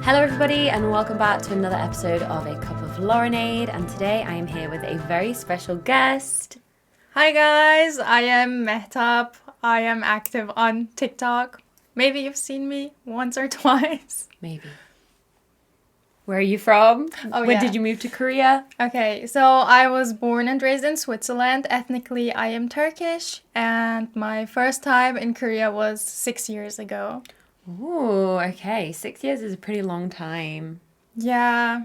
Hello everybody and welcome back to another episode of A Cup of Laurenade, and today I am here with a very special guest. Hi guys, I am Mehtap. I am active on TikTok. Maybe you've seen me once or twice. Maybe. Where are you from? When Yeah. did you move to Korea? Okay, so I was born and raised in Switzerland. Ethnically, I am Turkish, and my first time in Korea was 6 years ago. Ooh, okay. 6 years is a pretty long time. Yeah.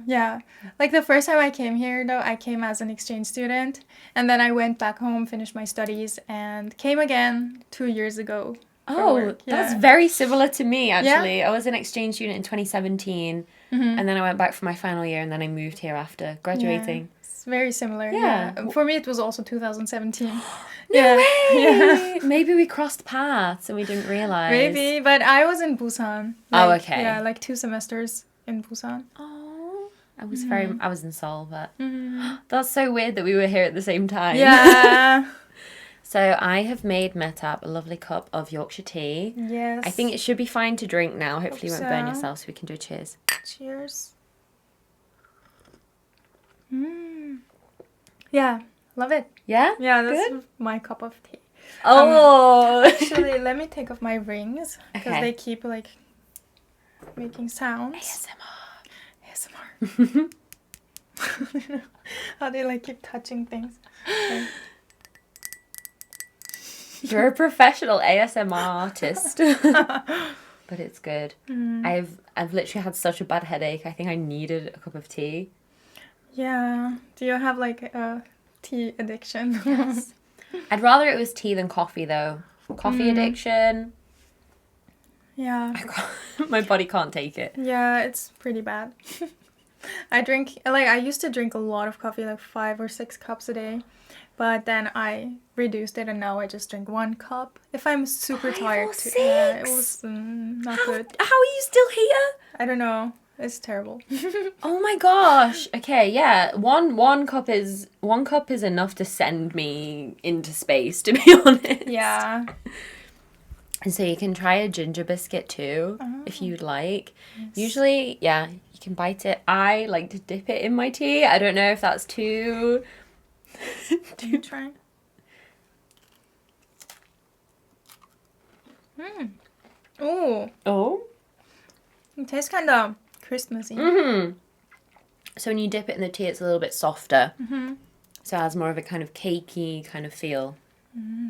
Like the first time I came here, though, I came as an exchange student, and then I went back home, finished my studies, and came again 2 years ago. Oh, work. that's Yeah. very similar to me, actually. I was an exchange student in 2017, and then I went back for my final year, and then I moved here after graduating. Yeah, it's very similar. Yeah. Yeah. For me, it was also 2017. No way! Yeah. Maybe we crossed paths and we didn't realise. Maybe, but I was in Busan. Oh, okay. Yeah, like 2 semesters in Busan. Oh, I was in Seoul, but Mhm. that's so weird that we were here at the same time. Yeah. So I have made Mehtap a lovely cup of Yorkshire tea. Yes. I think it should be fine to drink now. Hopefully you won't burn so. yourself, so we can do a cheers. Cheers. Yeah, love it. Yeah? Yeah, that's Good? my cup of tea. Oh! Actually, let me take off my rings because Okay. they keep like making sounds. ASMR. ASMR. How they like keep touching things. Like, You're a professional ASMR artist. But it's good. I've literally had such a bad headache. I think I needed a cup of tea. yeah. Do you have like a tea addiction? Yes. I'd rather it was tea than coffee, though. Coffee addiction. Yeah. My body can't take it. Yeah, it's pretty bad. I used to drink a lot of coffee, like 5 or 6 cups a day. But then I reduced it and now I just drink 1 cup. If I'm super 5 tired. or Yeah, it 6? was not How good. are you still here? I don't know. It's terrible. Oh my gosh. Okay, yeah. One cup is enough to send me into space, to be honest. Yeah. And so you can try a ginger biscuit too, if you'd like. Yes. Usually, yeah, you can bite it. I like to dip it in my tea. I don't know if that's too Can you try? Ooh. Oh. It tastes kind of Christmassy. So when you dip it in the tea, it's a little bit softer. So it has more of a kind of cakey kind of feel.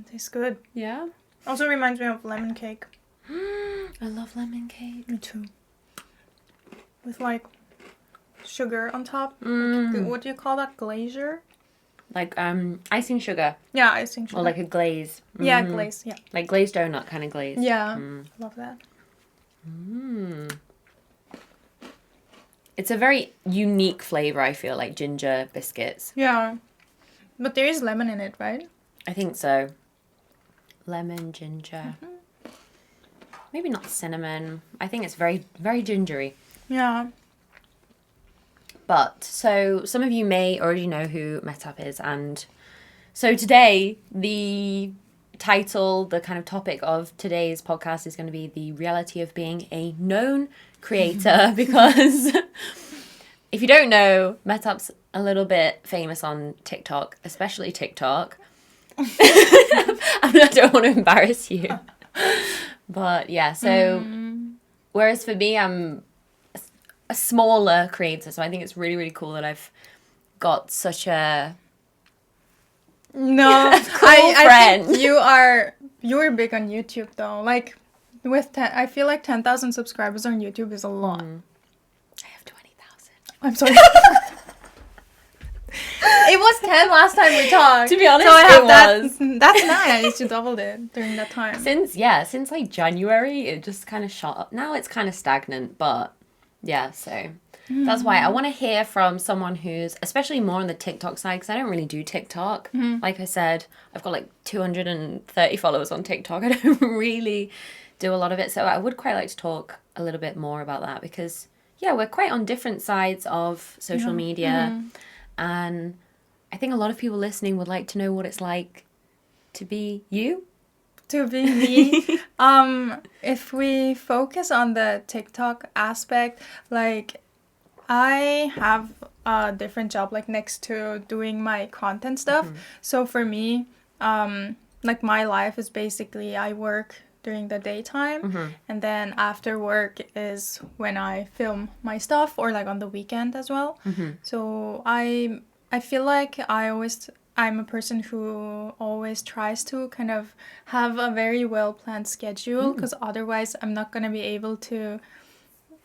Tastes good. Yeah. Also reminds me of lemon cake. I love lemon cake. Me too. With like sugar on top. Like, what do you call that? Glazier? Like icing sugar Yeah, icing sugar. or like a glaze. Yeah, glaze. Yeah. Like glazed donut kind of glaze. Yeah. Love that. It's a very unique flavor, I feel, like ginger biscuits. Yeah. But there is lemon in it, right? I think so. Lemon, ginger. Maybe not cinnamon. I think it's very, very gingery. Yeah. But, so some of you may already know who Mehtap is. And so today, the title, the kind of topic of today's podcast is going to be the reality of being a known creator. Because if you don't know, Mehtap's a little bit famous on TikTok, especially TikTok. I don't want to embarrass you. But yeah, so whereas for me, I'm a smaller creator, so I think it's really, really cool that I've got such a No, cool I friend. think you're big on YouTube though. Like with I feel like 10,000 subscribers on YouTube is a lot. I have 20,000. I'm sorry. It was 10 last time we talked. To be honest, so I have it that. was. That's nice. You doubled it during that time. Since like January, it just kind of shot up. Now it's kind of stagnant, but yeah, so that's why I want to hear from someone who's especially more on the TikTok side, because I don't really do TikTok. Like I said, I've got like 230 followers on TikTok. I don't really do a lot of it, so I would quite like to talk a little bit more about that, because yeah, we're quite on different sides of social media, and I think a lot of people listening would like to know what it's like to be you. To be me. If we focus on the TikTok aspect, like I have a different job like next to doing my content stuff. So for me, like my life is basically I work during the daytime and then after work is when I film my stuff or like on the weekend as well. So I feel like I'm a person who always tries to kind of have a very well planned schedule because otherwise I'm not going to be able to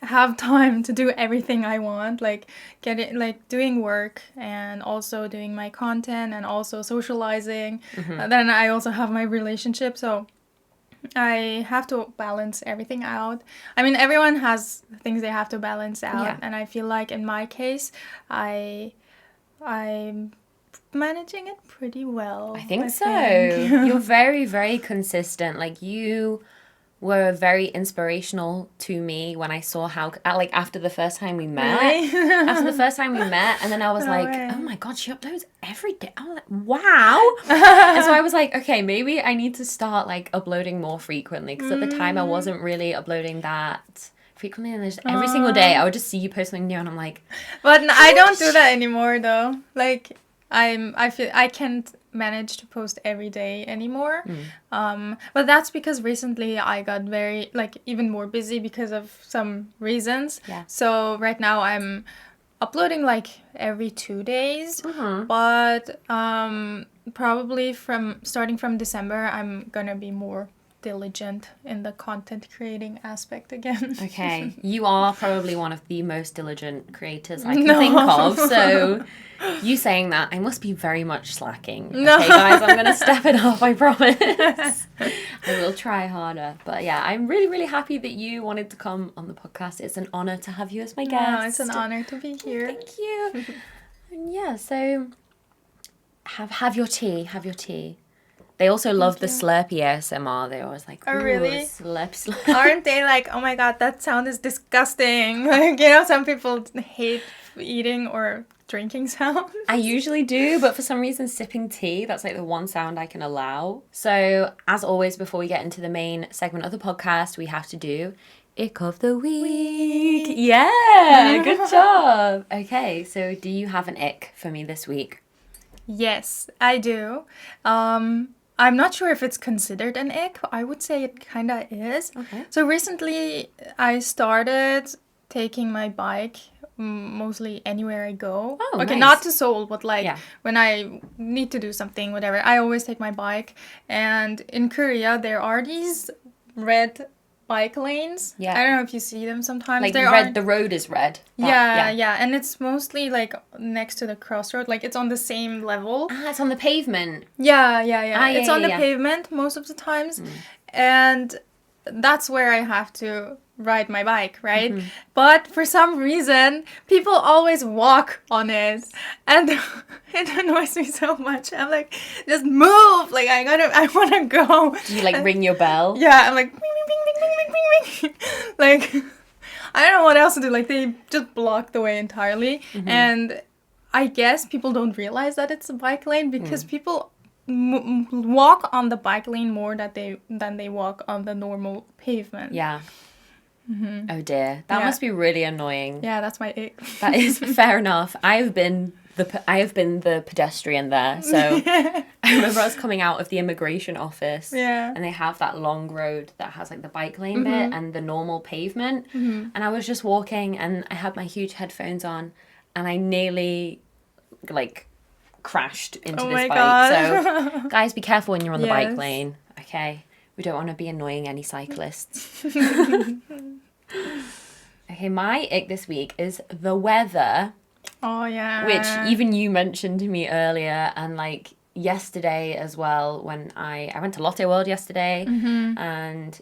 have time to do everything I want, like doing work and also doing my content and also socializing. Then I also have my relationship, so I have to balance everything out. I mean, everyone has things they have to balance out, and I feel like in my case, I'm managing it pretty well. I think so. You're very, very consistent. Like, you were very inspirational to me when I saw how, like, after the first time we met. Really? After the first time we met, and then I was No like, way. oh my God, she uploads every day. I'm like, wow. And so I was like, okay, maybe I need to start, like, uploading more frequently. Because at the time, I wasn't really uploading that frequently. And just every single day, I would just see you post something new, and I'm like... But I don't do that anymore, though. Like, I feel I can't manage to post every day anymore. But that's because recently I got very, like, even more busy because of some reasons. Yeah. So right now I'm uploading like every 2 days. But probably starting from December, I'm gonna be more diligent in the content creating aspect again. Okay, you are probably one of the most diligent creators I can think of, so you saying that, I must be very much slacking. No. Okay, guys, I'm going to step it up, I promise. I will try harder. But yeah, I'm really, really happy that you wanted to come on the podcast. It's an honor to have you as my guest. No, it's an honor to be here. Thank you. And yeah, so have your tea, have your tea. They also love the Slurpee ASMR. They're always like, oh, really? Slurp. Aren't they like, oh my God, that sound is disgusting. Like, you know, some people hate eating or drinking sounds. I usually do, but for some reason, sipping tea, that's like the one sound I can allow. So, as always, before we get into the main segment of the podcast, we have to do Ick of the Week. Yeah, good job. Okay, so do you have an ick for me this week? Yes, I do. I'm not sure if it's considered an ick, but I would say it kind of is. Okay. So recently I started taking my bike mostly anywhere I go. Oh, okay, nice. not to Seoul, but like Yeah. when I need to do something, whatever, I always take my bike. And in Korea, there are these red bike lanes. Yeah. I don't know if you see them sometimes. Like there red, are... the road is red. Yeah, and it's mostly like next to the crossroad, like it's on the same level. Ah, it's on the pavement. Yeah. Ah, It's yeah, on the yeah. pavement most of the times. And that's where I have to ride my bike, right? But for some reason, people always walk on it. And it annoys me so much. I'm like, just move! Like, I wanna go. Do you like ring your bell? Yeah, I'm like, bing, bing, bing, bing, bing, bing, bing. Like, I don't know what else to do. Like, they just block the way entirely. And I guess people don't realize that it's a bike lane because people walk on the bike lane more than they walk on the normal pavement. Yeah. Oh dear, that must be really annoying. Yeah, that's my ick. That is fair enough. I have been the pedestrian there. So I remember us coming out of the immigration office. Yeah. And they have that long road that has like the bike lane bit and the normal pavement. And I was just walking and I had my huge headphones on and I nearly like crashed into this bike. God. So guys, be careful when you're on the bike Yes. lane. Okay. We don't want to be annoying any cyclists. Okay, my ick this week is the weather. Oh, yeah. Which even you mentioned to me earlier, and like yesterday as well, when I went to Lotte World yesterday, and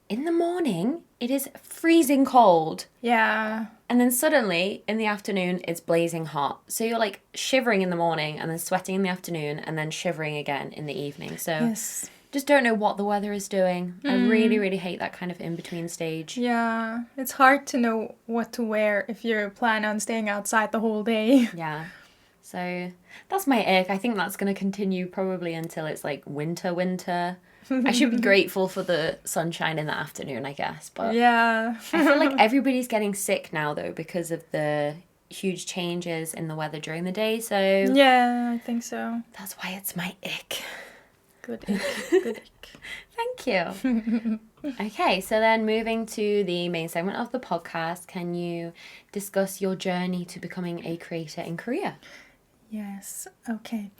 in the morning it is freezing cold. Yeah. And then suddenly in the afternoon it's blazing hot. So you're like shivering in the morning and then sweating in the afternoon and then shivering again in the evening. So Yes. just don't know what the weather is doing. I really, really hate that kind of in-between stage. Yeah. It's hard to know what to wear if you plan on staying outside the whole day. Yeah. So that's my ick. I think that's going to continue probably until it's like winter. I should be grateful for the sunshine in the afternoon, I guess. But Yeah. I feel like everybody's getting sick now, though, because of the huge changes in the weather during the day. So Yeah, I think so. that's why it's my ick. Good ick. Good ick. Thank you. Okay, so then moving to the main segment of the podcast, can you discuss your journey to becoming a creator in Korea? Yes. Okay.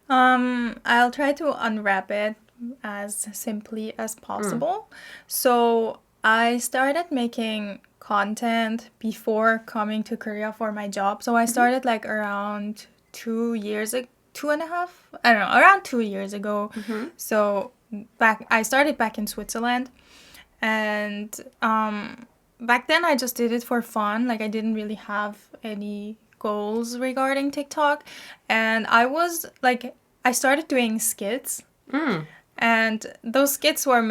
I'll try to unwrap it as simply as possible. So I started making content before coming to Korea for my job. So I started like around 2 years ago, 2.5, I don't know, around 2 years ago. So I started back in Switzerland, and back then I just did it for fun. Like I didn't really have any goals regarding TikTok, and I started doing skits. And those skits were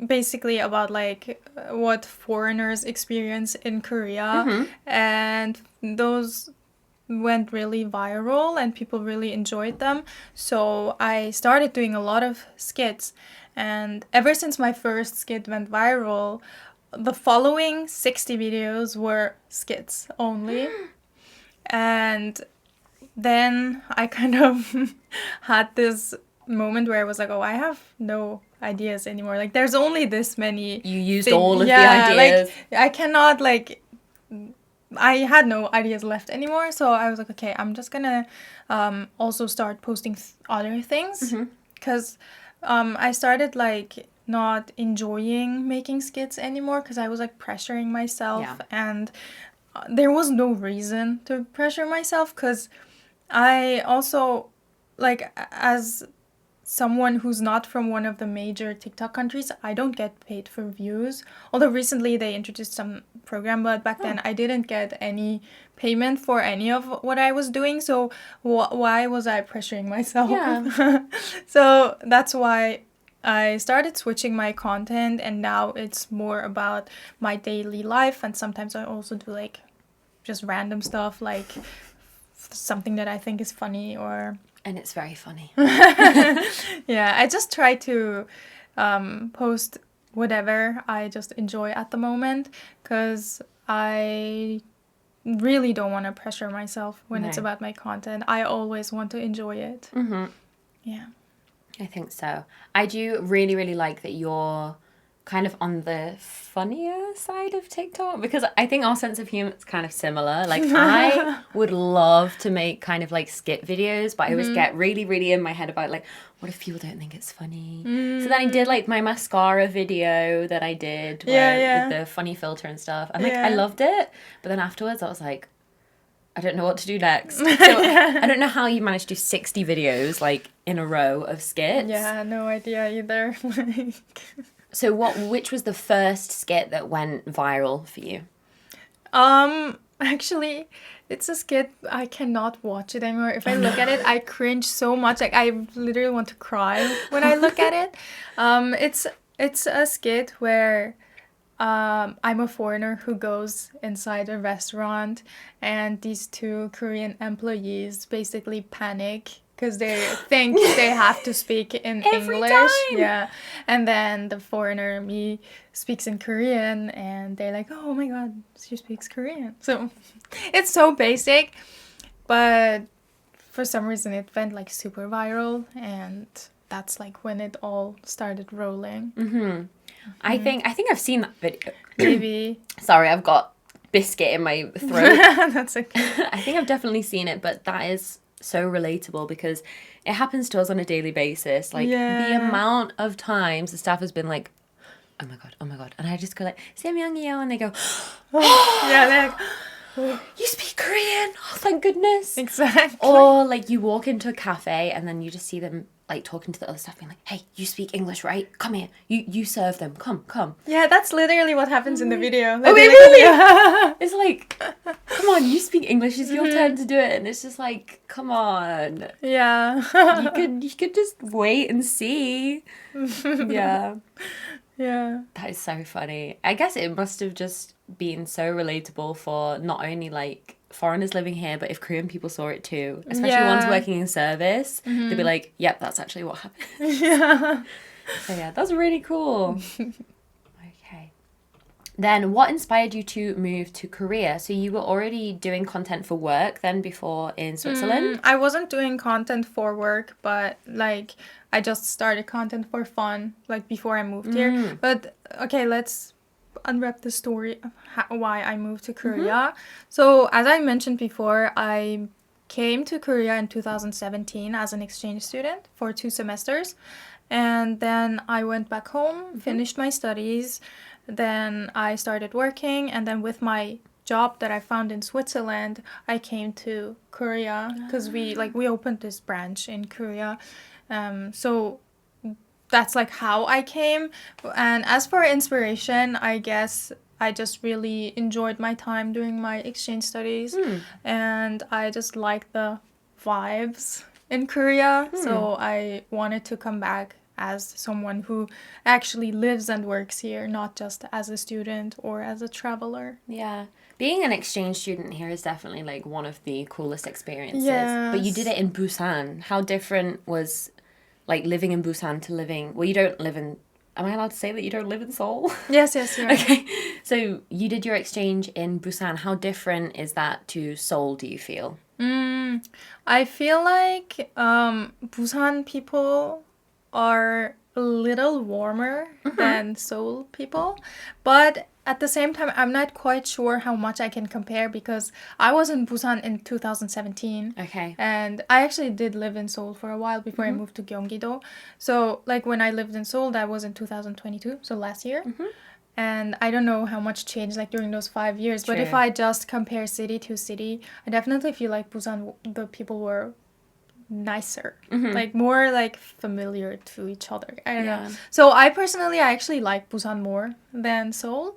basically about like what foreigners experience in Korea, and those went really viral and people really enjoyed them. So I started doing a lot of skits, and ever since my first skit went viral, the following 60 videos were skits only. And then I kind of had this moment where I was like, oh, I have no ideas anymore. Like, there's only this many. You used all of the ideas. Like, I cannot, like, I had no ideas left anymore. So I was like, okay, I'm just gonna also start posting other things. Because I started, like, not enjoying making skits anymore because I was, like, pressuring myself. Yeah. And there was no reason to pressure myself, because I also, like, as someone who's not from one of the major TikTok countries, I don't get paid for views. Although recently they introduced some program, but back then I didn't get any payment for any of what I was doing. So why was I pressuring myself? Yeah. So that's why I started switching my content, and now it's more about my daily life. And sometimes I also do like just random stuff, like something that I think is funny, or And it's very funny. yeah, I just try to post whatever I just enjoy at the moment, because I really don't want to pressure myself when it's No. about my content. I always want to enjoy it. Yeah. I think so. I do really, really like that you're kind of on the funnier side of TikTok, because I think our sense of humor is kind of similar. Like, I would love to make kind of like skit videos, but I always get really, really in my head about like, what if people don't think it's funny? So then I did like my mascara video that I did with the funny filter and stuff. And like, I loved it. But then afterwards I was like, I don't know what to do next. So I don't know how you managed to do 60 videos like in a row of skits. Yeah, no idea either. So which was the first skit that went viral for you? Actually, it's a skit. I cannot watch it anymore. If I look at it, I cringe so much. Like, I literally want to cry when I look at it. It's a skit where I'm a foreigner who goes inside a restaurant, and these two Korean employees basically panic because they think they have to speak in Every English. time. Yeah. And then the foreigner, me, speaks in Korean, and they're like, oh my god, she speaks Korean. So it's so basic, but for some reason it went like super viral, and that's like when it all started rolling. I think I've seen that video. Maybe. Sorry, I've got biscuit in my throat. That's okay. I think I've definitely seen it, but that is so relatable because it happens to us on a daily basis. Like, the amount of times the staff has been like, oh my god. And I just go like, "Semyeong이요," and they go, Yeah, they're like, you speak Korean? Oh, thank goodness. exactly. Or like you walk into a cafe and then you just see them like talking to the other staff being like, hey, you speak English, right? Come here. You serve them. Come. Yeah, that's literally what happens in the video. Like, Oh, wait, really? It's like, come on, you speak English. It's your turn to do it. And it's just like, come on. Yeah. You could just wait and see. Yeah. Yeah. That is so funny. I guess it must have just been so relatable for not only like foreigners living here, but if Korean people saw it too, especially ones working in service, they'd be like, yep, that's actually what happened. Yeah. So yeah, that's really cool. Okay. Then what inspired you to move to Korea? So you were already doing content for work then before in Switzerland? I wasn't doing content for work, but like I just started content for fun, like before I moved here. But okay, let's unwrap the story of why I moved to Korea. So as I mentioned before, I came to Korea in 2017 as an exchange student for 2 semesters. And then I went back home, finished my studies. Then I started working. And then with my job that I found in Switzerland, I came to Korea because we opened this branch in Korea. So that's like how I came. And as for inspiration, I guess I just really enjoyed my time doing my exchange studies, and I just like the vibes in Korea. So I wanted to come back as someone who actually lives and works here, not just as a student or as a traveler. Yeah. Being an exchange student here is definitely like one of the coolest experiences. Yes. But you did it in Busan. How different was like living in Busan to living, well, you don't live in, am I allowed to say that you don't live in Seoul? Yes, yeah. Okay. So you did your exchange in Busan. How different is that to Seoul, do you feel? I feel like Busan people are a little warmer than Seoul people, but at the same time, I'm not quite sure how much I can compare because I was in Busan in 2017. Okay. And I actually did live in Seoul for a while before I moved to Gyeonggi-do. So, like, when I lived in Seoul, that was in 2022, so last year. And I don't know how much changed, like, during those 5 years. But if True. I just compare city to city, I definitely feel like Busan, the people were nicer, like more like familiar to each other. I don't know. So I actually like Busan more than Seoul,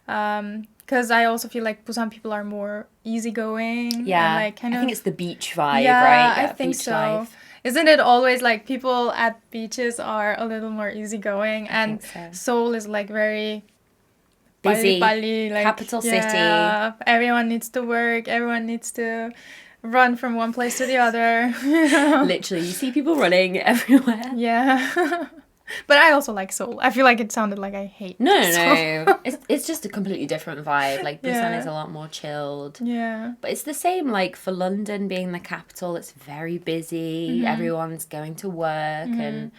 because I also feel like Busan people are more easygoing. Yeah. And like kind I of. think it's the beach vibe, Yeah, right? I think beach so. life. Isn't it always like people at beaches are a little more easygoing, and think so. Seoul is like very Busy. 빨리, like, Capital yeah, everyone needs to work. Everyone needs to run from one place to the other. Literally, you see people running everywhere. Yeah. But I also like Seoul. I feel like it sounded like I hate No. Seoul. It's just a completely different vibe. Like, Busan Yeah. is a lot more chilled. Yeah. But it's the same, like, for London being the capital, it's very busy. Everyone's going to work. And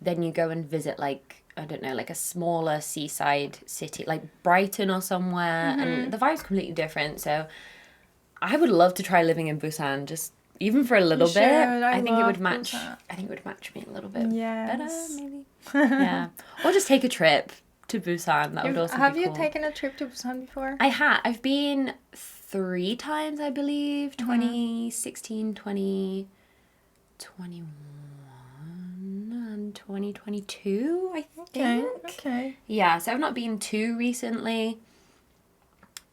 then you go and visit, like, I don't know, like a smaller seaside city, like Brighton or somewhere. And the vibe's completely different. So I would love to try living in Busan, just even for a little bit. I think it would love match. Busan. I think it would match me a little bit Yes. better, maybe. Yeah, or just take a trip to Busan. That would also Have be you cool. taken a trip to Busan before? I have. I've been 3 times, I believe. 2016, 2021, and 2022, I think. Okay. Yeah, so I've not been too recently.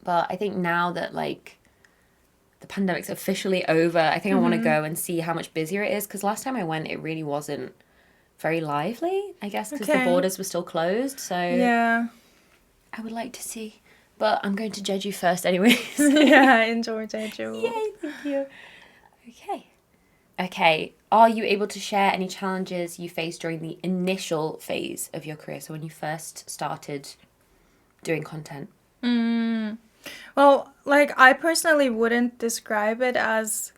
But I think now that, like, the pandemic's officially over, I think I want to go and see how much busier it is. Because last time I went, it really wasn't very lively, I guess, because the borders were still closed. So Yeah. I would like to see. But I'm going to Jeju first anyways. Yeah, enjoy Jeju. Yay, thank you. Okay. Are you able to share any challenges you faced during the initial phase of your career? So when you first started doing content? Well, like, I personally wouldn't describe it as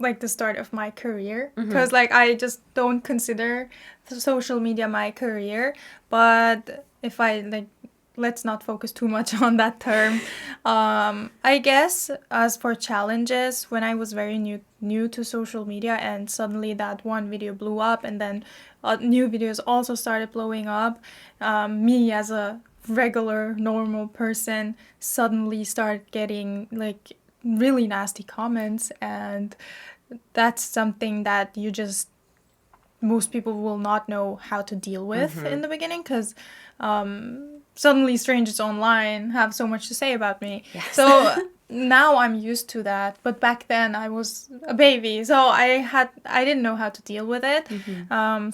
like the start of my career because like I just don't consider social media my career. But if I like, let's not focus too much on that term. I guess as for challenges, when I was very new to social media and suddenly that one video blew up and then new videos also started blowing up, me as a regular normal person suddenly start getting like really nasty comments, and that's something that you just most people will not know how to deal with in the beginning because suddenly strangers online have so much to say about me. Yes. So now I'm used to that, but back then I was a baby, so I didn't know how to deal with it.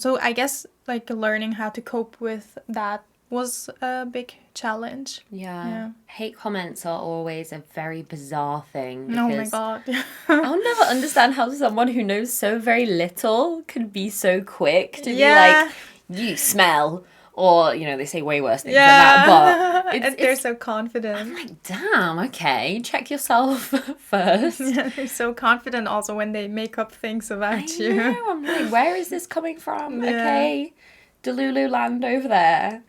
So I guess like learning how to cope with that was a big challenge. Yeah. Hate comments are always a very bizarre thing. Oh my because god. I'll never understand how someone who knows so very little can be so quick to be Yeah. like, you smell. Or, you know, they say way worse things than Yeah. that. But And they're it's so confident. I'm like, damn, okay, check yourself first. Yeah, they're so confident also when they make up things I about you. know. I'm like, where is this coming from? Yeah. Okay, Delulu land over there.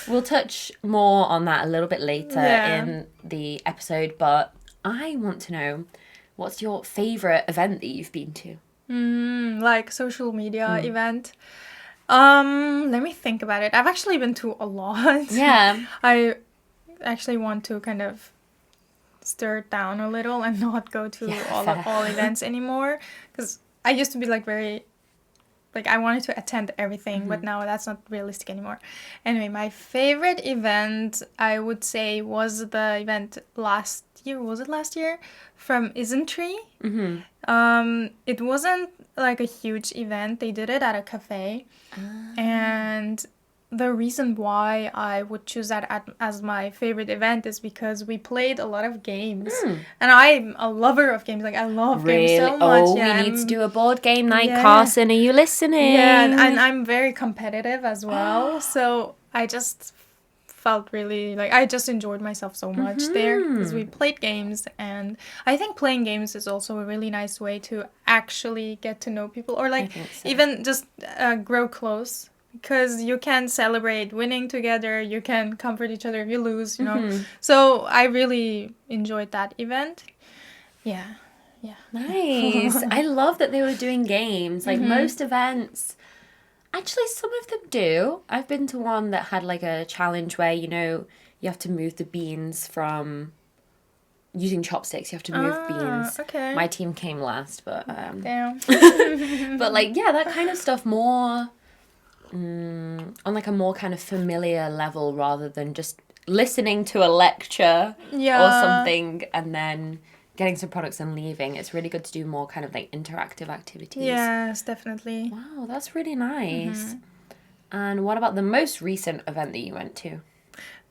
We'll touch more on that a little bit later Yeah. in the episode, but I want to know, what's your favourite event that you've been to? Like social media event. Let me think about it. I've actually been to a lot. Yeah. I actually want to kind of stir it down a little and not go to Yeah, all events anymore, because I used to be like very like I wanted to attend everything, but now that's not realistic anymore. Anyway, my favorite event I would say was the event last year. Was it last year? From Isn't-Tree. It wasn't like a huge event. They did it at a cafe. And the reason why I would choose that as my favorite event is because we played a lot of games. And I'm a lover of games. Like, I love games so much. Oh, Yeah, we need to do a board game night, Yeah. Carson. Are you listening? Yeah, and I'm very competitive as well. So I just felt really like I just enjoyed myself so much there because we played games, and I think playing games is also a really nice way to actually get to know people, or like think so. even just grow close, because you can celebrate winning together, you can comfort each other if you lose, you know. So I really enjoyed that event. Yeah. Nice. I love that they were doing games. Like most events, actually some of them do. I've been to one that had like a challenge where, you know, you have to move the beans from using chopsticks. You have to move beans. Okay. My team came last, but Damn. but like yeah, that kind of stuff more on like a more kind of familiar level rather than just listening to a lecture or something and then getting some products and leaving. It's really good to do more kind of like interactive activities. Yes, definitely. Wow, that's really nice. And what about the most recent event that you went to?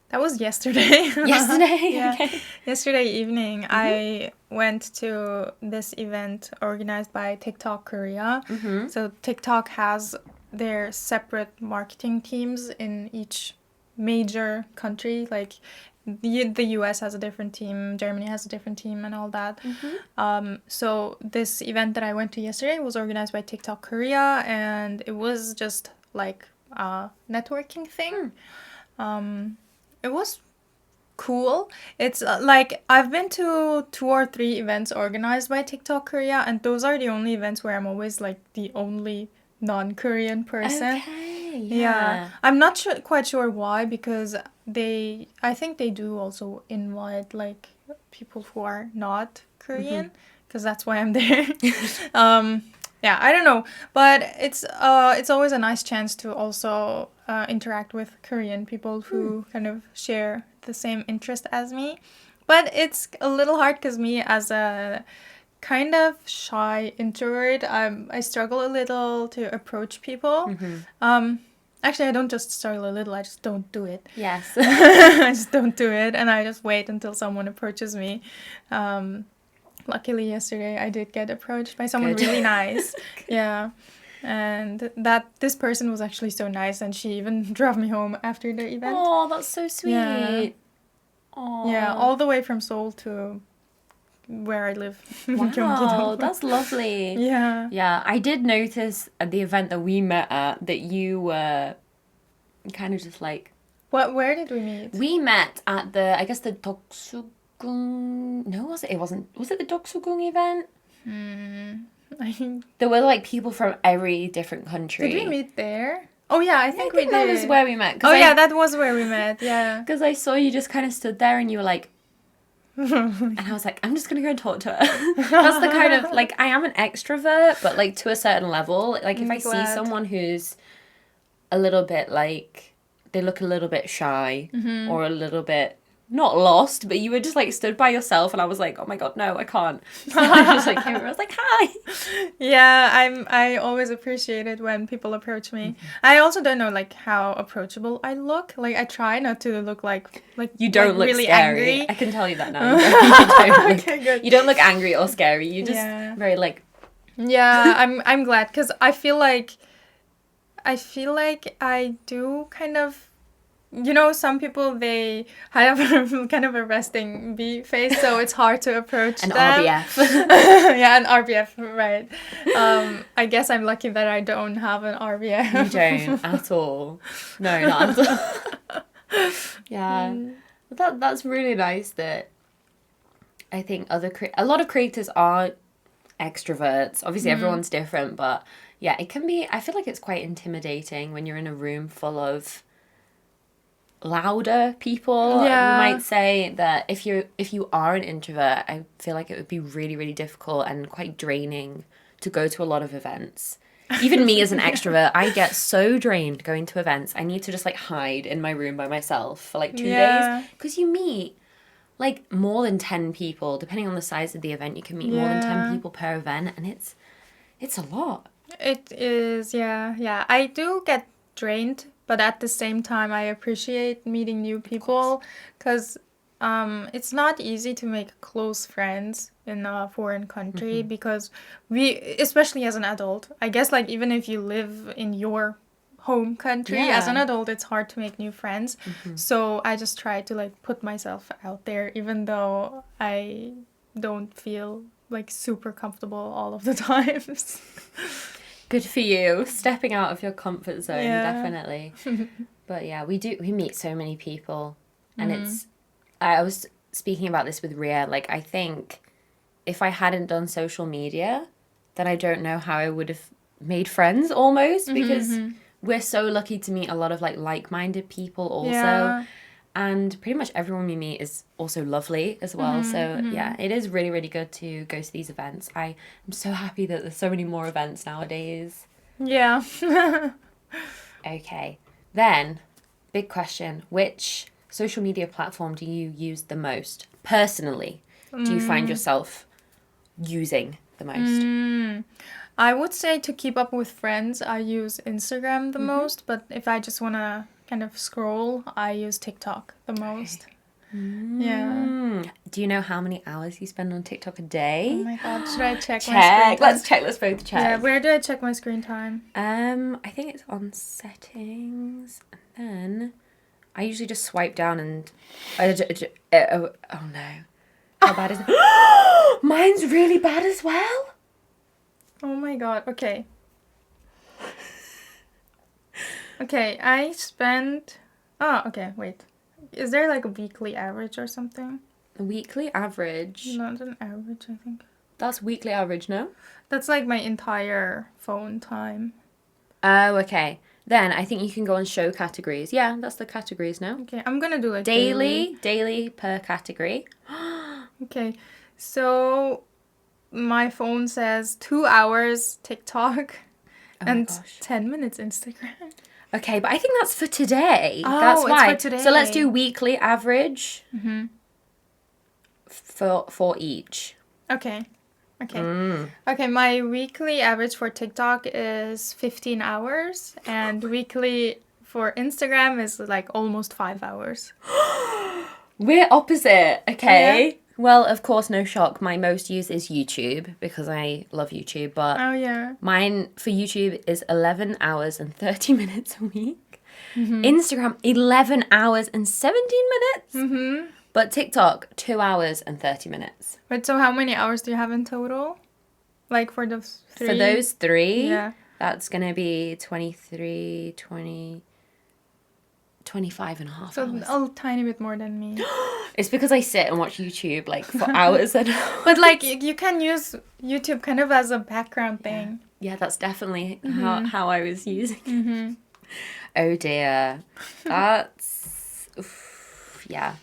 That was yesterday. Yesterday? Yeah. Okay. Yesterday evening, I went to this event organized by TikTok Korea. So TikTok has their separate marketing teams in each major country. Like the US has a different team, Germany has a different team, and all that. So this event that I went to yesterday was organized by TikTok Korea, and it was just like a networking thing. It was cool. It's like I've been to 2 or 3 events organized by TikTok Korea, and those are the only events where I'm always like the only non-Korean person. Okay, Yeah. I'm not quite sure why, because I think they do also invite like people who are not Korean, because that's why I'm there. Yeah, I don't know, but it's always a nice chance to also interact with Korean people who kind of share the same interest as me. But it's a little hard because me, as a kind of shy introvert, I struggle a little to approach people. Actually, I don't just struggle a little, I just don't do it. Yes. I just don't do it, and I just wait until someone approaches me. Luckily, yesterday I did get approached by someone really nice. Yeah. And this person was actually so nice, and she even drove me home after the event. Oh, that's so sweet. Yeah. Aww. Yeah, all the way from Seoul to where I live. Wow, that's lovely. Yeah. Yeah, I did notice at the event that we met at that you were kind of just like... Where did we meet? We met at the, I guess the Doksugung... No, was it? It wasn't. Was it the Doksugung event? I think... There were like people from every different country. Did we meet there? Oh yeah, I think I think we that did. was where we met. Oh yeah, that was where we met, yeah. Because I saw you just kind of stood there and you were like... and I was like, I'm just going to go and talk to her. That's the kind of... Like, I am an extrovert, but like to a certain level. Like if I see someone who's a little bit like... They look a little bit shy or a little bit... Not lost, but you were just like stood by yourself, and I was like, oh my god, no, I can't. So I just like came over, I was like, hi. Yeah, I always appreciate it when people approach me. I also don't know like how approachable I look. Like I try not to look like you don't like, look really scary. angry. I can tell you that now. You don't look angry or scary. You just very like... Yeah, I'm glad, because I feel like I feel like I do kind of, you know, some people, they have a kind of a resting bee face, so it's hard to approach An them. RBF. Yeah, an RBF, right. I guess I'm lucky that I don't have an RBF. You don't at all. No, not at all. Yeah. That's really nice that I think a lot of creators are extroverts. Obviously, everyone's different, but yeah, it can be, I feel like it's quite intimidating when you're in a room full of louder people. Yeah. You might say that if you are an introvert, I feel like it would be really, really difficult and quite draining to go to a lot of events. Even me as an extrovert, I get so drained going to events. I need to just like hide in my room by myself for like 2 days, because you meet like more than 10 people, depending on the size of the event. You can meet more than 10 people per event, and it's a lot. It is, yeah. I do get drained, but at the same time, I appreciate meeting new people, because it's not easy to make close friends in a foreign country, because especially as an adult, I guess, like, even if you live in your home country, as an adult, it's hard to make new friends. So I just try to like put myself out there, even though I don't feel like super comfortable all of the times. Good for you, stepping out of your comfort zone, definitely. But yeah, we meet so many people, and I was speaking about this with Ria, like, I think if I hadn't done social media, then I don't know how I would have made friends, almost, because we're so lucky to meet a lot of like-minded people also, and pretty much everyone we meet is also lovely as well. So yeah, it is really, really good to go to these events. I am so happy that there's so many more events nowadays. Yeah. Okay, then big question, which social media platform do you use the most personally? Do you find yourself using the most? I would say to keep up with friends, I use Instagram the most, but if I just want to kind of scroll, I use TikTok the most. Yeah. Do you know how many hours you spend on TikTok a day? Oh my god, should I check my screen time? Let's both check. Yeah, where do I check my screen time? I think it's on settings, and then I usually just swipe down and oh no. How bad is it? Mine's really bad as well. Oh my god, okay. Okay, I spent... Oh, okay, wait. Is there like a weekly average or something? A weekly average? Not an average, I think. That's weekly average, no? That's like my entire phone time. Oh, okay. Then I think you can go on show categories. Yeah, that's the categories now. Okay, I'm gonna do like daily per category. Okay, so my phone says 2 hours TikTok and 10 minutes Instagram. Okay, but I think that's for today. Oh, that's why. it's for today. So let's do weekly average for each. Okay. Okay, my weekly average for TikTok is 15 hours, and weekly for Instagram is like almost 5 hours. We're opposite, okay? Yeah. Well, of course, no shock. My most used is YouTube, because I love YouTube, but mine for YouTube is 11 hours and 30 minutes a week. Instagram, 11 hours and 17 minutes. But TikTok, 2 hours and 30 minutes. Wait, so how many hours do you have in total? Like for those three? For those three, that's going to be 23, 20... 25 and a half hours. So a tiny bit more than me. It's because I sit and watch YouTube like for hours and hours. But like you can use YouTube kind of as a background thing. Yeah, that's definitely how I was using it. Oh dear. That's... yeah.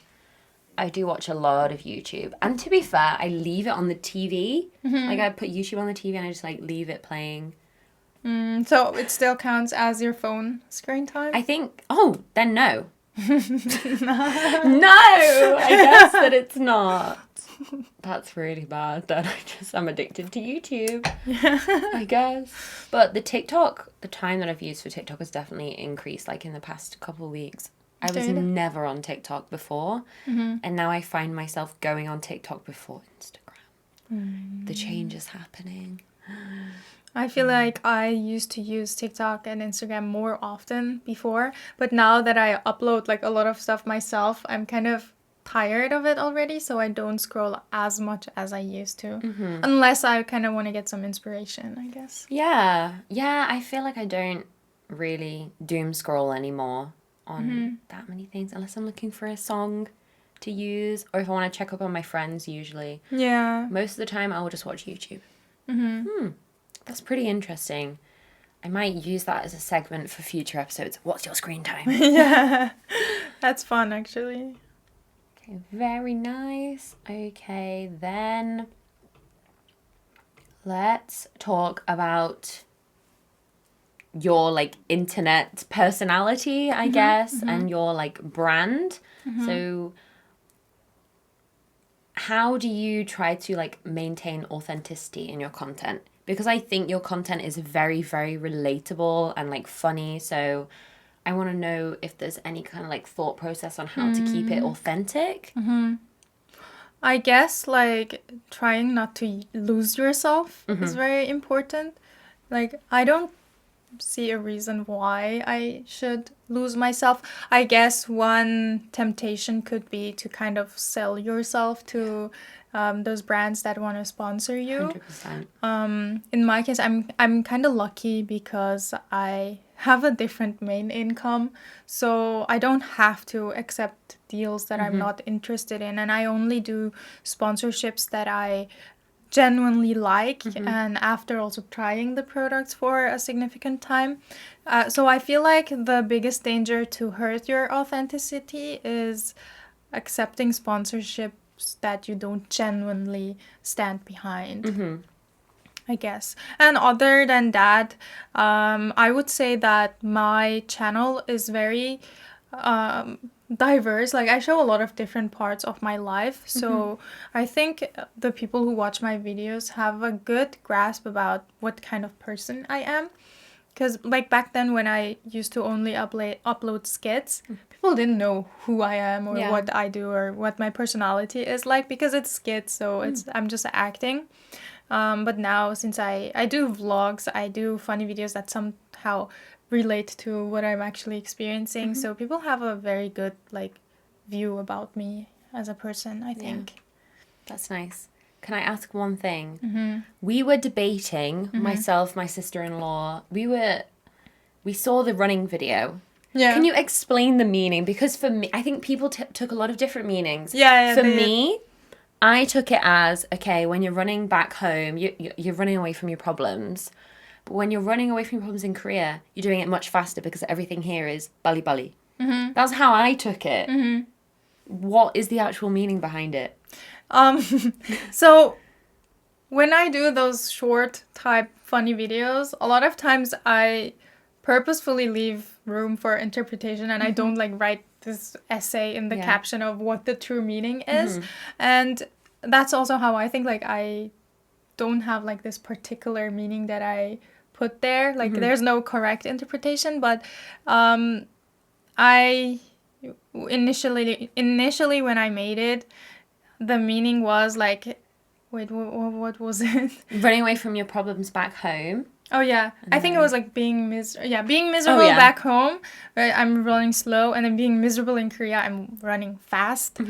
I do watch a lot of YouTube. And to be fair, I leave it on the TV. Like I put YouTube on the TV and I just like leave it playing. So it still counts as your phone screen time? I think... Oh, then no. No! I guess that it's not. That's really bad. Then I'm addicted to YouTube. I guess. But the time that I've used for TikTok has definitely increased, like in the past couple of weeks. I was never on TikTok before. And now I find myself going on TikTok before Instagram. The change is happening. I feel like I used to use TikTok and Instagram more often before, but now that I upload like a lot of stuff myself, I'm kind of tired of it already, so I don't scroll as much as I used to. Unless I kind of want to get some inspiration, I guess. Yeah. Yeah, I feel like I don't really doom scroll anymore on that many things unless I'm looking for a song to use or if I want to check up on my friends usually. Yeah. Most of the time I will just watch YouTube. That's pretty interesting. I might use that as a segment for future episodes. What's your screen time? Yeah. That's fun, actually. Okay, very nice. Okay, then let's talk about your like internet personality, I guess, and your like brand. So how do you try to like maintain authenticity in your content? Because I think your content is very, very relatable and like funny. So I want to know if there's any kind of like thought process on how to keep it authentic. I guess like trying not to lose yourself is very important. Like I don't see a reason why I should lose myself. I guess one temptation could be to kind of sell yourself to those brands that want to sponsor you. 100%. In my case, I'm kind of lucky because I have a different main income, so I don't have to accept deals that I'm not interested in, and I only do sponsorships that I genuinely like and after also trying the products for a significant time. So I feel like the biggest danger to hurt your authenticity is accepting sponsorships that you don't genuinely stand behind. I guess. And other than that, I would say that my channel is very diverse. Like I show a lot of different parts of my life. So I think the people who watch my videos have a good grasp about what kind of person I am. Because like back then when I used to only upload skits, people didn't know who I am or what I do or what my personality is like because it's skits, so I'm just acting. But now since I do vlogs, I do funny videos that somehow relate to what I'm actually experiencing. So people have a very good like view about me as a person, I think. That's nice. Can I ask one thing? We were debating, myself, my sister-in-law, we saw the running video. Yeah. Can you explain the meaning? Because for me, I think people took a lot of different meanings. Yeah, for me, I took it as, okay, when you're running back home, you're running away from your problems. But when you're running away from your problems in Korea, you're doing it much faster because everything here is bali bali. That's how I took it. What is the actual meaning behind it? So when I do those short type funny videos, a lot of times I purposefully leave room for interpretation and I don't like write this essay in the caption of what the true meaning is. And that's also how I think like I don't have like this particular meaning that I put there. Like there's no correct interpretation, but I initially when I made it, the meaning was like, wait, what was it? Running away from your problems back home. Oh yeah, I think it was like being miserable back home. Right, I'm running slow, and then being miserable in Korea, I'm running fast.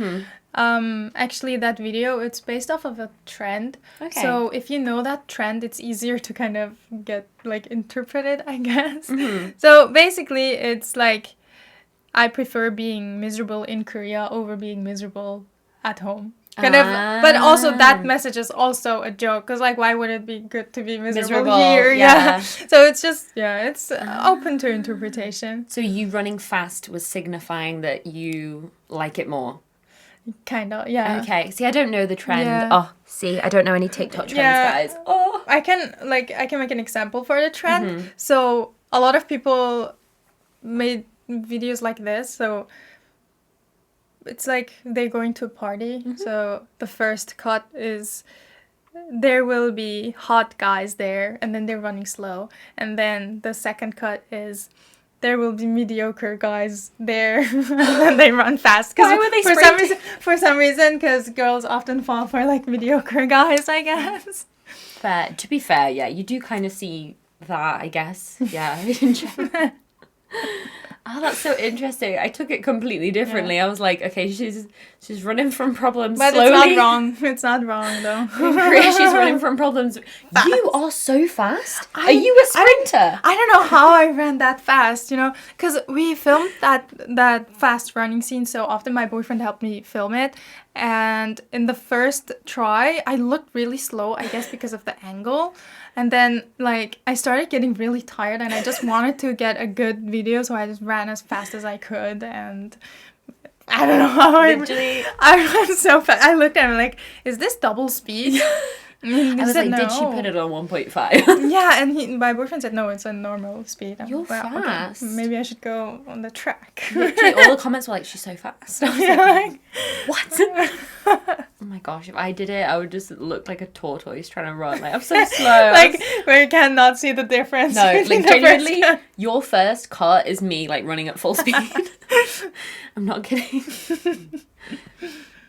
Actually, that video it's based off of a trend. Okay. So if you know that trend, it's easier to kind of get like interpreted, I guess. So basically, it's like I prefer being miserable in Korea over being miserable at home. Kind of, but also that message is also a joke because like why would it be good to be miserable here? Yeah. So it's just it's open to interpretation. So you running fast was signifying that you like it more. Kind of, yeah. Okay. See, I don't know the trend. Yeah. Oh, see, I don't know any TikTok trends, guys. Oh, I can make an example for the trend. So a lot of people made videos like this. So it's like they're going to a party. So the first cut is there will be hot guys there, and then they're running slow. And then the second cut is there will be mediocre guys there, and then they run fast. Why were they for some reason, because girls often fall for like mediocre guys, I guess. fair. To be fair, yeah, you do kind of see that, I guess. Yeah. Oh, that's so interesting. I took it completely differently. I was like, okay, she's running from problems But slowly. it's not wrong. It's not wrong, though. In Korea, she's running from problems. Fast. You are so fast. Are you a sprinter? I don't know how I ran that fast, you know, because we filmed that fast running scene so often. My boyfriend helped me film it, and in the first try, I looked really slow, I guess because of the angle. And then, like, I started getting really tired, and I just wanted to get a good video, so I just ran as fast as I could, and I don't know how I ran so fast. I looked at him like, is this double speed? I was like, no. did she put it on 1.5? Yeah, and my boyfriend said, no, it's a normal speed. You're fast. Okay, maybe I should go on the track. Literally, all the comments were like, she's so fast. I was like, what? Oh my gosh, if I did it, I would just look like a tortoise trying to run. Like, I'm so slow. Like, where you cannot see the difference. No, like, genuinely, your first cut is me, like, running at full speed. I'm not kidding.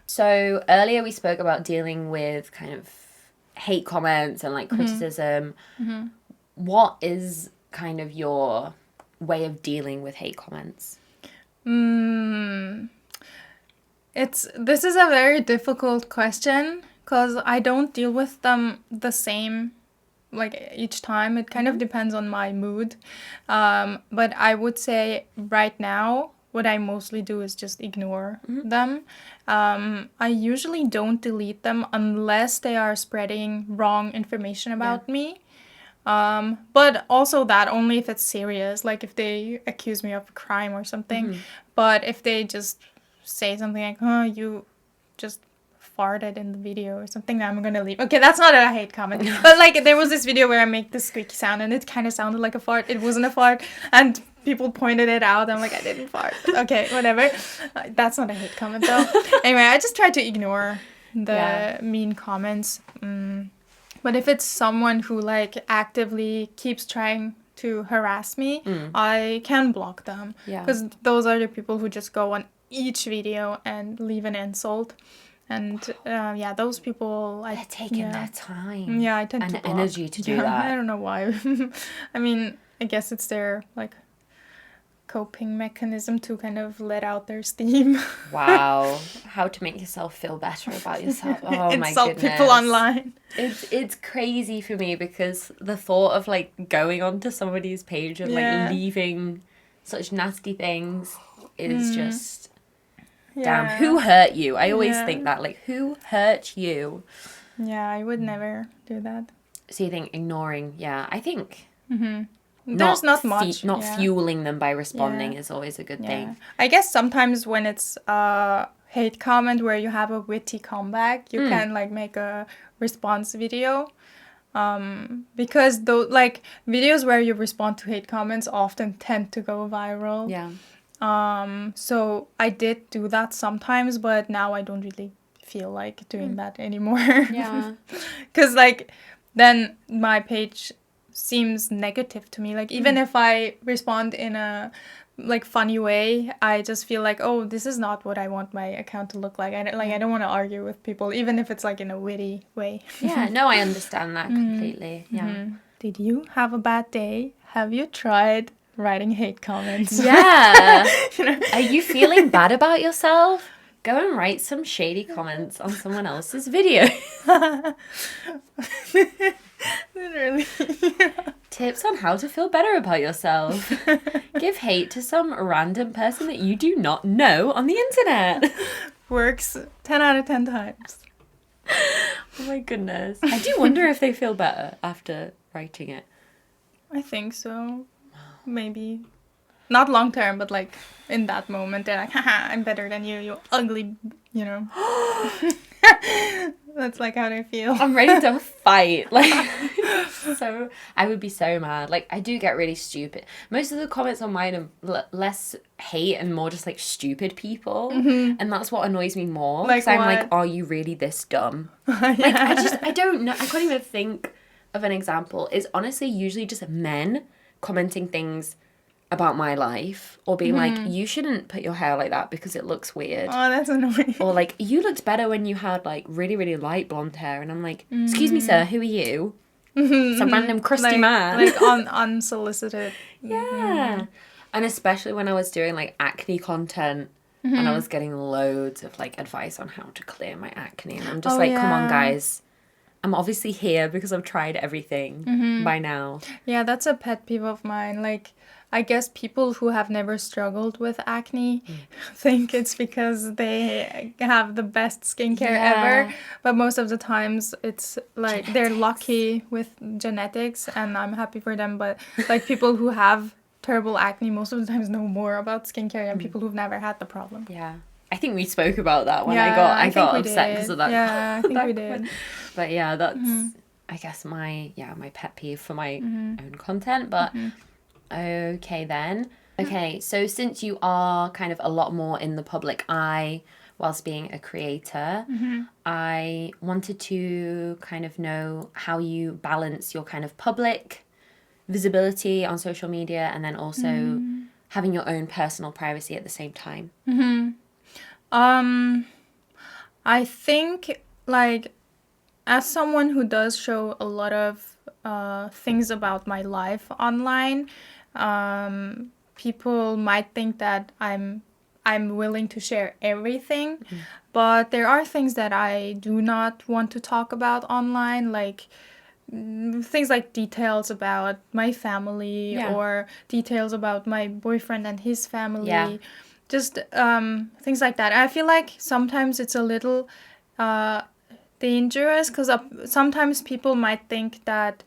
So, earlier we spoke about dealing with kind of hate comments and like criticism. What is kind of your way of dealing with hate comments? This is a very difficult question because I don't deal with them the same like each time. It kind of depends on my mood. But I would say right now what I mostly do is just ignore them. I usually don't delete them unless they are spreading wrong information about me. But also that only if it's serious, like if they accuse me of a crime or something. But if they just say something like, oh, you just farted in the video or something, I'm gonna leave. Okay, that's not a hate comment. But like there was this video where I make this squeaky sound and it kind of sounded like a fart. It wasn't a fart. And people pointed it out. I'm like, I didn't fart. Okay, whatever. That's not a hate comment though. Anyway, I just try to ignore the mean comments. But if it's someone who like actively keeps trying to harass me, I can block them. Because those are the people who just go on each video and leave an insult. And those people, they're taking their time. Yeah, I tend and to block. energy to do that. I don't know why. I mean, I guess it's their like coping mechanism to kind of let out their steam. Wow, how to make yourself feel better about yourself. Oh my goodness. Insult people online. It's crazy for me because the thought of like going onto somebody's page and like leaving such nasty things is just damn. Who hurt you? I always think that, like, who hurt you? Yeah, I would never do that. So you think ignoring? Yeah, I think. There's not much. Not fueling them by responding is always a good thing. I guess sometimes when it's a hate comment where you have a witty comeback, you can like make a response video. Because those like videos where you respond to hate comments often tend to go viral. Yeah. So I did do that sometimes, but now I don't really feel like doing that anymore. Yeah. Because like then my page seems negative to me. Like even if I respond in a like funny way, I just feel like, oh, this is not what I want my account to look like. I don't want to argue with people, even if it's like in a witty way. Yeah, no, I understand that completely. Yeah. Did you have a bad day? Have you tried writing hate comments? Yeah. Are you feeling bad about yourself? Go and write some shady comments on someone else's video. Literally. Tips on how to feel better about yourself. Give hate to some random person that you do not know on the internet. Works 10 out of 10 times. Oh my goodness. I do wonder if they feel better after writing it. I think so. Maybe. Not long term, but like in that moment, they're like, haha, I'm better than you, you ugly, you know. That's like how they feel. I'm ready to fight. Like, so I would be so mad. Like, I do get really stupid. Most of the comments on mine are less hate and more just like stupid people. And that's what annoys me more. Like, I'm like, are you really this dumb? Like, I don't know. I can't even think of an example. It's honestly usually just men commenting things about my life or being like, you shouldn't put your hair like that because it looks weird. Oh, that's annoying. Or like, you looked better when you had like really, really light blonde hair. And I'm like, excuse me, sir, who are you? Some random crusty man. Like unsolicited. Yeah. And especially when I was doing like acne content and I was getting loads of like advice on how to clear my acne. And I'm just come on, guys. I'm obviously here because I've tried everything by now. Yeah, that's a pet peeve of mine. Like, I guess people who have never struggled with acne think it's because they have the best skincare ever. But most of the times it's like they're lucky with genetics, and I'm happy for them. But like people who have terrible acne most of the times know more about skincare than people who've never had the problem. Yeah. I think we spoke about that when I got upset because of that. Yeah, I think we did. But yeah, that's I guess my pet peeve for my own content. But okay then. Okay, so since you are kind of a lot more in the public eye whilst being a creator, I wanted to kind of know how you balance your kind of public visibility on social media and then also having your own personal privacy at the same time. I think, like, as someone who does show a lot of things about my life online, people might think that I'm willing to share everything, but there are things that I do not want to talk about online, like things like details about my family or details about my boyfriend and his family. Just things like that. I feel like sometimes it's a little dangerous because sometimes people might think that,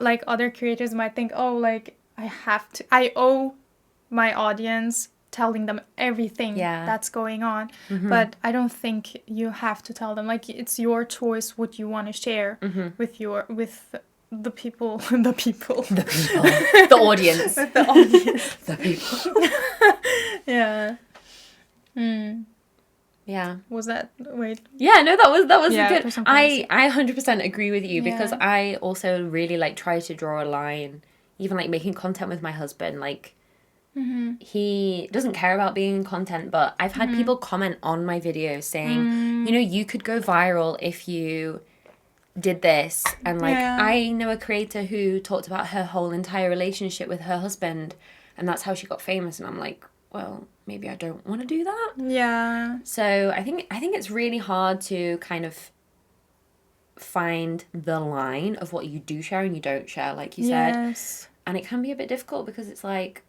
like other creators might think, oh, like I owe my audience telling them everything that's going on. But I don't think you have to tell them. Like, it's your choice what you want to share with the people, the audience, the audience, the people. Yeah. Yeah. Was that wait? Yeah, no, that was good. I 100% agree with you because I also really like try to draw a line, even like making content with my husband. Like, he doesn't care about being in content, but I've had people comment on my videos saying, you know, you could go viral if you did this. And like, I know a creator who talked about her whole entire relationship with her husband, and that's how she got famous. And I'm like, well, maybe I don't want to do that. Yeah. So I think it's really hard to kind of find the line of what you do share and you don't share, like you said. And it can be a bit difficult because it's like,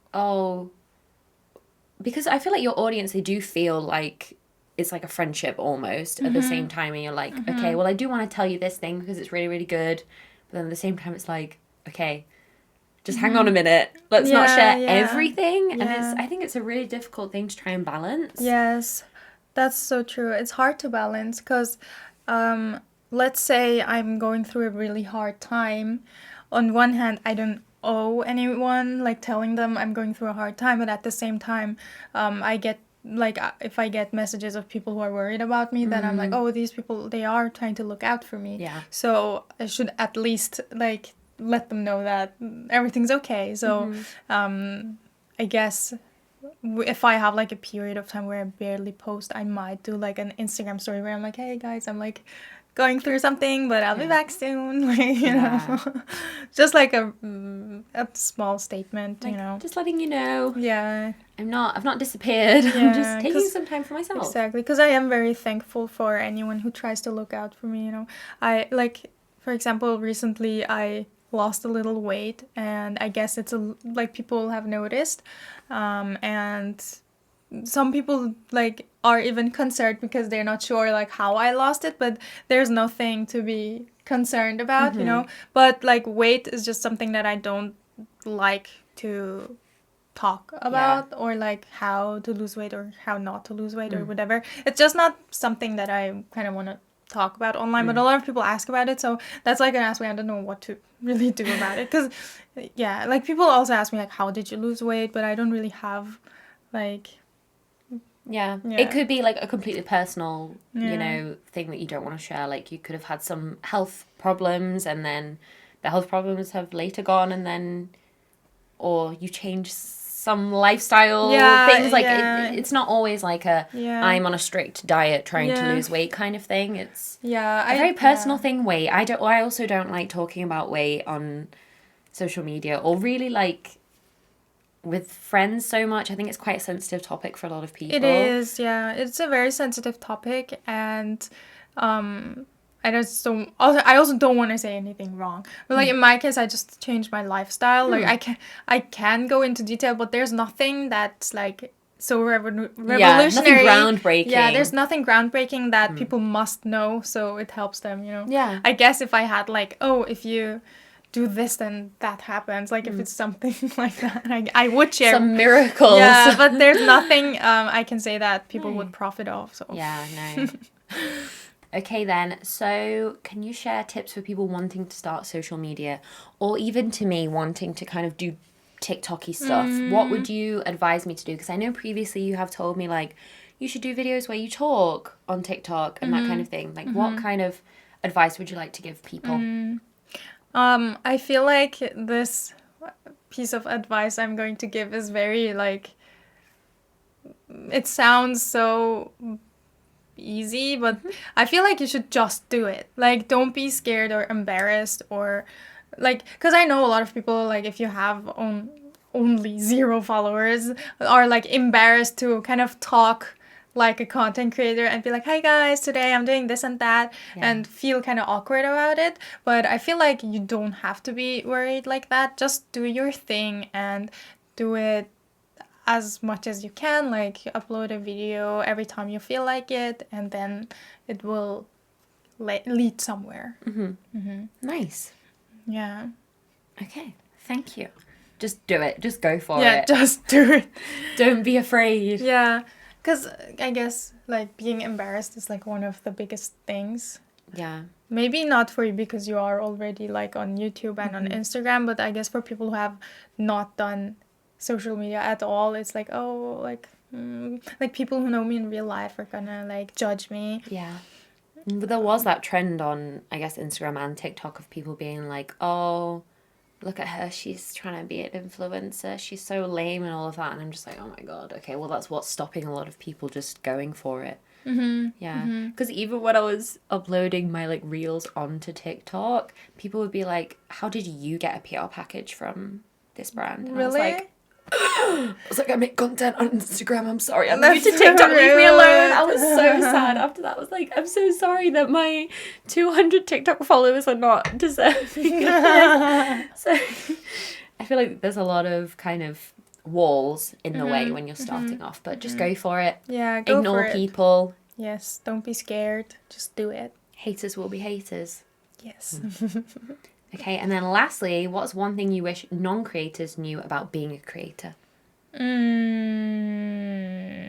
because I feel like your audience, they do feel like it's like a friendship almost at the same time. And you're like, okay, well, I do want to tell you this thing because it's really, really good. But then at the same time, it's like, okay, just hang on a minute. Let's not share everything. And I think it's a really difficult thing to try and balance. Yes, that's so true. It's hard to balance because let's say I'm going through a really hard time. On one hand, I don't owe anyone like telling them I'm going through a hard time, but at the same time, I get like if I get messages of people who are worried about me, then I'm like, oh, these people, they are trying to look out for me. So I should at least like let them know that everything's okay. So I guess if I have like a period of time where I barely post, I might do like an Instagram story where I'm like, hey guys, I'm like going through something, but I'll be back soon. Like, you know, just like a small statement, like, you know, just letting you know. Yeah, I've not disappeared. I'm just taking some time for myself. Exactly, because I am very thankful for anyone who tries to look out for me. You know, I like, for example, recently I lost a little weight, and I guess it's like people have noticed, and some people like are even concerned because they're not sure like how I lost it, but there's nothing to be concerned about, you know. But like weight is just something that I don't like to talk about, or like how to lose weight or how not to lose weight or whatever. It's just not something that I kind of want to talk about online, but a lot of people ask about it, so that's like an ask me. I don't know what to really do about it, because like people also ask me like, how did you lose weight, but I don't really have like it could be like a completely personal you know thing that you don't want to share. Like, you could have had some health problems and then the health problems have later gone, and then or you change some lifestyle things. Like it's not always like I'm on a strict diet trying to lose weight kind of thing. It's a very personal thing. Weight. I also don't like talking about weight on social media or really like with friends so much. I think it's quite a sensitive topic for a lot of people. It is, yeah. It's a very sensitive topic, and I also don't want to say anything wrong. But like in my case, I just changed my lifestyle. Like I can go into detail, but there's nothing that's like so revolutionary. Yeah, nothing groundbreaking. Yeah, there's nothing groundbreaking that people must know, so it helps them, you know. Yeah. I guess if I had like, oh, if you do this, then that happens. Like if it's something like that, I would share some miracles. Yeah, but there's nothing I can say that people would profit off. So yeah, no. Okay then, so can you share tips for people wanting to start social media, or even to me wanting to kind of do TikTok-y stuff? What would you advise me to do? Because I know previously you have told me like you should do videos where you talk on TikTok and that kind of thing. Like what kind of advice would you like to give people? I feel like this piece of advice I'm going to give is very like, it sounds so easy, but I feel like you should just do it. Like don't be scared or embarrassed, or like, because I know a lot of people, like if you have only 0 followers, are like embarrassed to kind of talk like a content creator and be like, hi guys, today I'm doing this and that, and feel kind of awkward about it. But I feel like you don't have to be worried like that. Just do your thing and do it as much as you can. Like upload a video every time you feel like it, and then it will lead somewhere. Nice. Yeah. Okay, thank you. Just do it. Just go for it. Yeah, just do it. Don't be afraid. Yeah. Because I guess, like, being embarrassed is, like, one of the biggest things. Yeah. Maybe not for you because you are already, like, on YouTube and on Instagram, but I guess for people who have not done social media at all, it's like, oh, like people who know me in real life are gonna, like, judge me. Yeah. But there was that trend on, I guess, Instagram and TikTok of people being like, oh, look at her, she's trying to be an influencer, she's so lame and all of that. And I'm just like, oh my god, okay, well that's what's stopping a lot of people just going for it. Yeah, because even when I was uploading my like reels onto TikTok, people would be like, how did you get a PR package from this brand? And Really? I was like, I make content on Instagram, I'm sorry, I'm new to TikTok, leave me alone. I was so sad after that. I was like, I'm so sorry that my 200 TikTok followers are not deserving of this. So I feel like there's a lot of kind of walls in the way when you're starting off, but just go for it. Yeah, go Ignore for it. people. Yes, don't be scared. Just do it. Haters will be haters. Yes. Okay, and then lastly, what's one thing you wish non-creators knew about being a creator?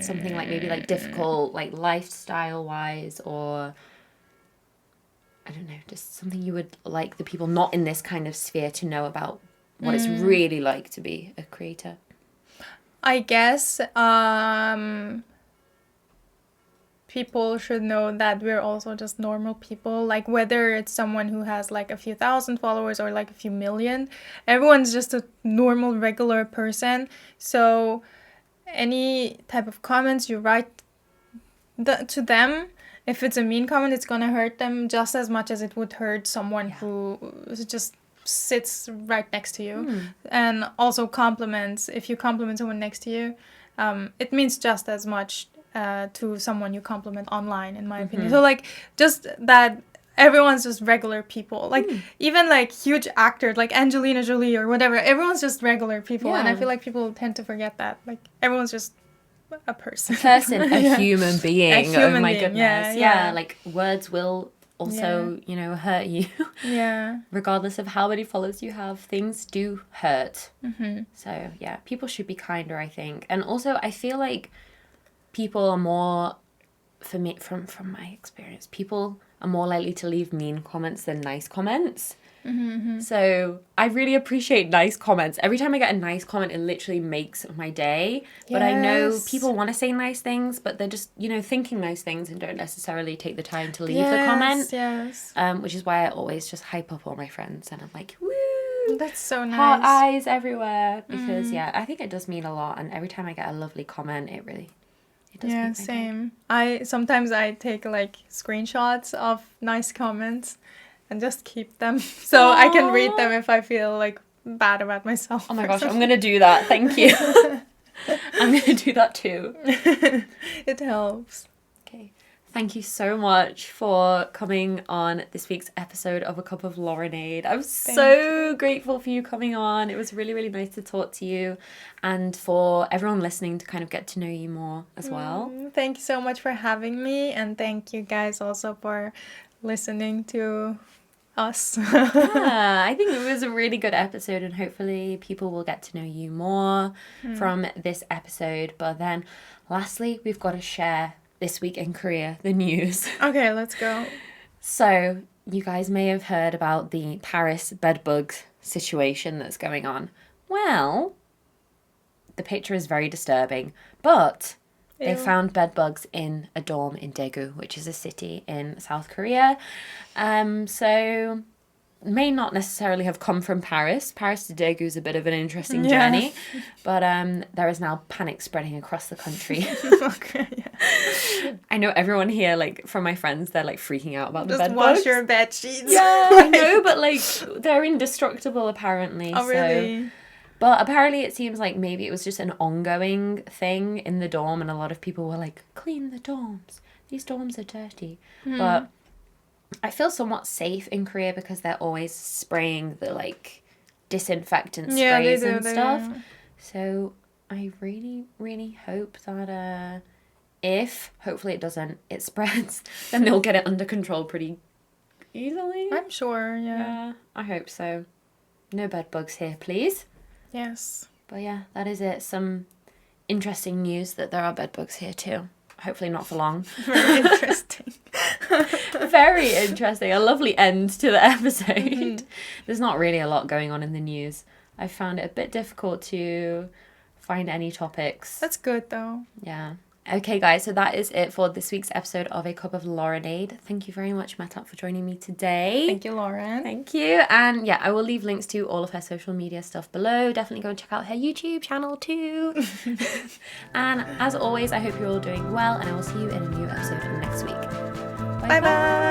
Something like maybe like difficult, like lifestyle-wise, or I don't know, just something you would like the people not in this kind of sphere to know about what it's really like to be a creator. I guess people should know that we're also just normal people. Like whether it's someone who has like a few thousand followers or like a few million, everyone's just a normal, regular person. So any type of comments you write to them, if it's a mean comment, it's gonna hurt them just as much as it would hurt someone who just sits right next to you. And also compliments, if you compliment someone next to you, it means just as much to someone you compliment online, in my opinion. So like just that everyone's just regular people, like even like huge actors like Angelina Jolie or whatever, everyone's just regular people. And I feel like people tend to forget that, like everyone's just a person, a human being. A human oh my being. goodness. Yeah. Like words will also you know, hurt you. Regardless of how many followers you have, things do hurt. So yeah, people should be kinder, I think. And also I feel like people are more, for me, from my experience, people are more likely to leave mean comments than nice comments. So I really appreciate nice comments. Every time I get a nice comment, it literally makes my day. But I know people want to say nice things, but they're just, you know, thinking nice things and don't necessarily take the time to leave the comment. Which is why I always just hype up all my friends and I'm like, woo! That's so Heart nice. eyes everywhere. Because, yeah, I think it does mean a lot. And every time I get a lovely comment, it does Yeah, make my day. same. Sometimes I take like screenshots of nice comments and just keep them so I can read them if I feel like bad about myself. Oh my gosh, I'm going to do that. Thank you. I'm going to do that too. It helps. Okay. Thank you so much for coming on this week's episode of A Cup of Laurenade. I'm so grateful for you coming on. It was really, really nice to talk to you and for everyone listening to kind of get to know you more as well. Thank you so much for having me, and thank you guys also for listening to us. Yeah, I think it was a really good episode, and hopefully people will get to know you more from this episode. But then lastly, we've got to share this week in Korea, the news. Okay, let's go. So, you guys may have heard about the Paris bedbug situation that's going on. Well, the picture is very disturbing, but they found bedbugs in a dorm in Daegu, which is a city in South Korea. So may not necessarily have come from Paris. Paris to Daegu is a bit of an interesting journey, but there is now panic spreading across the country. Okay, yeah. I know everyone here, like from my friends, they're like freaking out about the Just bedbugs. wash your bed sheets. Yeah, I know, but like they're indestructible apparently. Oh, really? But apparently it seems like maybe it was just an ongoing thing in the dorm, and a lot of people were like, clean the dorms. These dorms are dirty. But I feel somewhat safe in Korea because they're always spraying the like disinfectant sprays and stuff. So I really, really hope that if, hopefully it doesn't, it spreads, then they'll get it under control pretty easily. I'm sure, yeah. I hope so. No bed bugs here, please. Yes. But yeah, that is it. Some interesting news that there are bed bugs here too. Hopefully not for long. Very interesting. Very interesting. A lovely end to the episode. There's not really a lot going on in the news. I found it a bit difficult to find any topics. That's good though. Yeah. Okay, guys, so that is it for this week's episode of A Cup of Laurenade. Thank you very much, Mehtap, for joining me today. Thank you, Lauren. Thank you. And yeah, I will leave links to all of her social media stuff below. Definitely go and check out her YouTube channel too. And as always, I hope you're all doing well, and I will see you in a new episode next week. Bye bye.